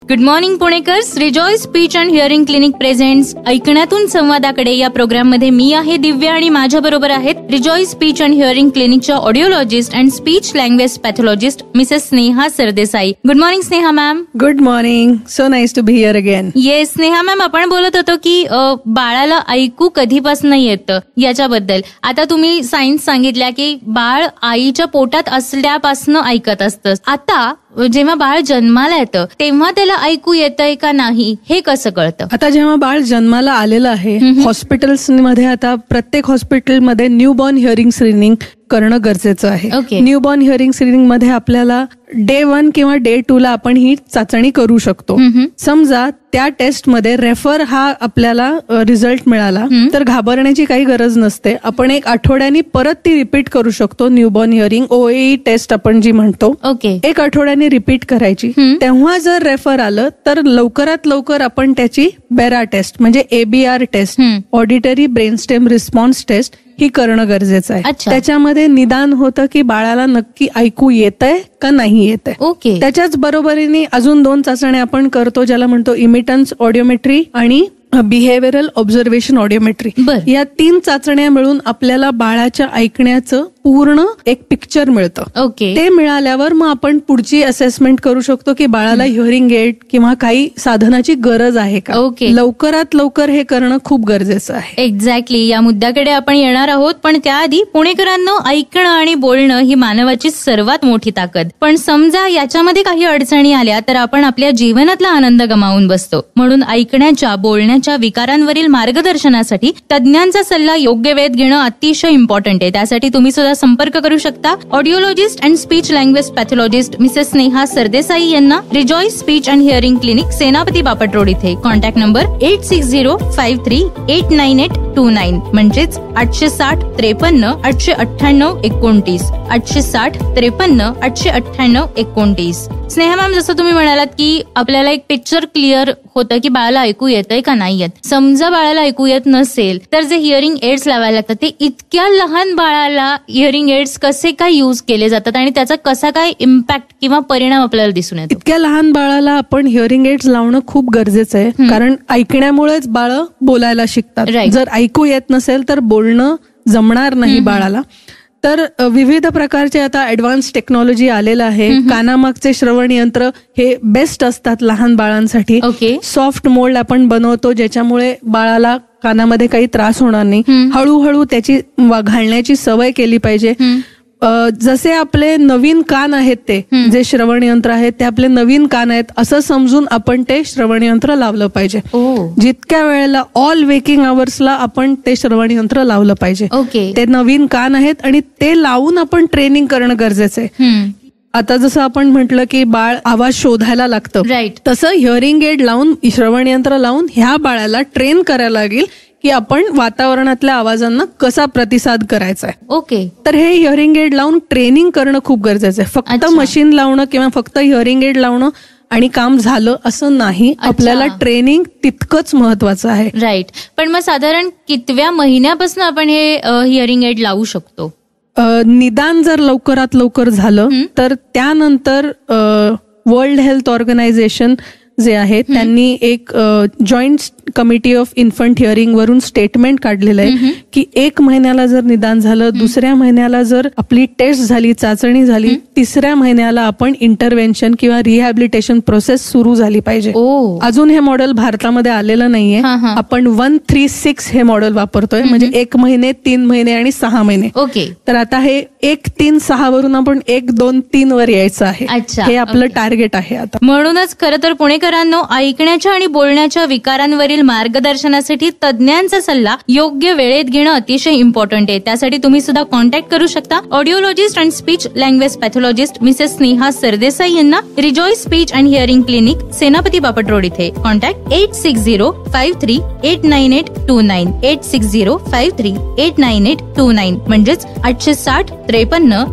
Good morning पुणेकर्स. Rejoy speech and hearing clinic presents ऐकण्यातून संवादाकडे या प्रोग्राम मध्ये मी आहे दिव्या आणि माझ्या बरोबर आहेत रिजॉय स्पीच अँड हिअरिंग क्लिनिकच्या audiologist and speech language pathologist Mrs Sneha Sardesai. Good morning Sneha ma'am. Good morning. So nice to be here again. Yes Sneha ma'am, आपण बोलत होतो की बाळाला ऐकू कधीपासून येतं याच्याबद्दल. आता तुम्ही सायन्स सांगितल्या की बाळ आईच्या पोटात असल्यापासून ऐकत असतं. आता जेव्हा बाळ जन्माला येतं तेव्हा त्याला ऐकू येतंय का नाही हे कसं कळतं? आता जेव्हा बाळ जन्माला आलेलं आहे, हॉस्पिटल्समध्ये आता प्रत्येक हॉस्पिटलमध्ये न्यूबॉर्न हिअरिंग स्क्रीनिंग करणं गरजेचं आहे. न्यूबॉर्न हिअरिंग स्क्रीनिंग मध्ये आपल्याला डे 1 किंवा डे 2 ला आपण ही चाचणी करू शकतो. समजा त्या टेस्ट मध्ये रेफर हा आपल्याला रिझल्ट मिळाला तर घाबरण्याची काही गरज नसते. आपण 1 आठवड्यानी परत ती रिपीट करू शकतो. न्यूबॉर्न हिअरिंग OAE टेस्ट आपण जी म्हणतो, 1 आठवड्यानी रिपीट करायची. तेव्हा जर रेफर आलं तर लवकरात लवकर आपण त्याची बेरा टेस्ट म्हणजे ABR test, auditory brainstem response test ही करणं गरजेचं आहे. त्याच्यामध्ये निदान होतं की बाळाला नक्की ऐकू येतंय का नाही येतंय. त्याच्याच बरोबरीने अजून 2 चाचण्या आपण करतो ज्याला म्हणतो इमिटन्स ऑडिओमेट्री आणि बिहेव्हिअरल ऑब्झर्वेशन ऑडिओमेट्री. या 3 चाचण्या मिळून आपल्याला बाळाच्या ऐकण्याचं पूर्ण एक पिक्चर मिळतं. ते मिळाल्यावर मग आपण पुढची असेसमेंट करू शकतो की बाळाला हिअरिंग एड किंवा काही साधनाची गरज आहे का. लवकरात लवकर हे करणं खूप गरजेचं आहे. एक्झॅक्टली, या मुद्द्याकडे आपण येणार आहोत. पण त्याआधी पुणेकरांना ऐकणं आणि बोलणं ही मानवाची सर्वात मोठी ताकद. पण समजा याच्यामध्ये काही अडचणी आल्या तर आपण आपल्या जीवनातला आनंद गमावून बसतो. म्हणून ऐकण्याच्या बोलण्याच्या विकारांवरील मार्गदर्शनासाठी तज्ञांचा सल्ला योग्य वेळेत घेणं अतिशय इम्पॉर्टंट आहे. त्यासाठी तुम्ही सुद्धा संपर्क करू शकता audiologist and speech language pathologist Mrs Sneha Sardesai यांना. Rejoy speech and hearing clinic, Senapati Bapat road इथे. कॉन्टॅक्ट नंबर 8605389829 म्हणजेच 860-53-898-29 860-53-898-29. स्नेहा मॅम, जसं तुम्ही म्हणालात की आपल्याला एक पिक्चर क्लिअर होतं की बाळाला ऐकू येतंय का नाही येत. समजा बाळाला ऐकू येत नसेल तर जे हिअरिंग एड्स लावायला लागतात ते इतक्या लहान बाळाला हिअरिंग एड्स कसे काय युज केले जातात आणि त्याचा कसा काय इम्पॅक्ट किंवा परिणाम आपल्याला दिसून येतो? इतक्या लहान बाळाला आपण हिअरिंग एड्स लावणं खूप गरजेचं आहे. कारण ऐकण्यामुळेच बाळं बोलायला शिकतात. जर ऐकू येत नसेल तर बोलणं जमणार नाही बाळाला. तर विविध प्रकारचे आता ऍडव्हान्स टेक्नॉलॉजी आलेलं आहे. कानामागचे श्रवण यंत्र हे बेस्ट असतात लहान बाळांसाठी. सॉफ्ट मोल्ड आपण बनवतो ज्याच्यामुळे बाळाला कानामध्ये काही त्रास होणार नाही. हळूहळू त्याची घालण्याची सवय केली पाहिजे. जसे आपले नवीन कान आहेत ते जे श्रवण यंत्र आहेत ते आपले नवीन कान आहेत असं समजून आपण ते श्रवण यंत्र लावलं पाहिजे. जितक्या वेळेला ऑल वेकिंग आवर्सला आपण ते श्रवण यंत्र लावलं पाहिजे. ते नवीन कान आहेत आणि ते लावून आपण ट्रेनिंग करणं गरजेचं आहे. आता जसं आपण म्हटलं की बाळ आवाज शोधायला लागतं, तसं हिअरिंग एड लावून श्रवण यंत्र लावून ह्या बाळाला ट्रेन करायला लागेल की आपण वातावरणातल्या आवाजांना कसा प्रतिसाद करायचा आहे. तर हे हिअरिंग एड लावून ट्रेनिंग करणं खूप गरजेचं आहे. फक्त मशीन लावणं किंवा फक्त हिअरिंग एड लावणं आणि काम झालं असं नाही. आपल्याला ट्रेनिंग तितकंच महत्वाचं आहे. राईट. पण मग साधारण कितव्या महिन्यापासून आपण हे हिअरिंग एड लावू शकतो? निदान जर लवकरात लवकर झालं तर त्यानंतर वर्ल्ड हेल्थ ऑर्गनायझेशन जे आहे त्यांनी एक joint committee of infant hearing वरून स्टेटमेंट काढलेलं आहे की 1 महिन्याला जर निदान झालं, 2ऱ्या महिन्याला जर आपली टेस्ट झाली, चाचणी झाली, 3ऱ्या महिन्याला आपण इंटरव्हेन्शन किंवा रिहॅबिलिटेशन प्रोसेस सुरू झाली पाहिजे. अजून हे मॉडेल भारतामध्ये आलेलं नाहीये. आपण 136 हे मॉडेल वापरतोय म्हणजे 1 महिने, 3 महिने आणि 6 महिने. तर आता हे 1, 3, 6 वरून आपण 1, 2, 3 वर यायचं आहे. हे आपलं टार्गेट आहे आता. म्हणूनच खरं तर पुणेकरांनो ऐकण्याच्या आणि बोलण्याच्या विकारांवरील मार्गदर्शनासाठी तज्ञांचा सल्ला योग्य वेळेत घेणं अतिशय इम्पॉर्टंट आहे. त्यासाठी तुम्ही सुद्धा कॉन्टॅक्ट करू शकता audiologist and speech language pathologist Mrs Sneha Sardesai यांना. Rejoy speech and hearing clinic, Senapati Bapat road इथे. कॉन्टॅक्ट 8605389829 8605389829 म्हणजेच 860-53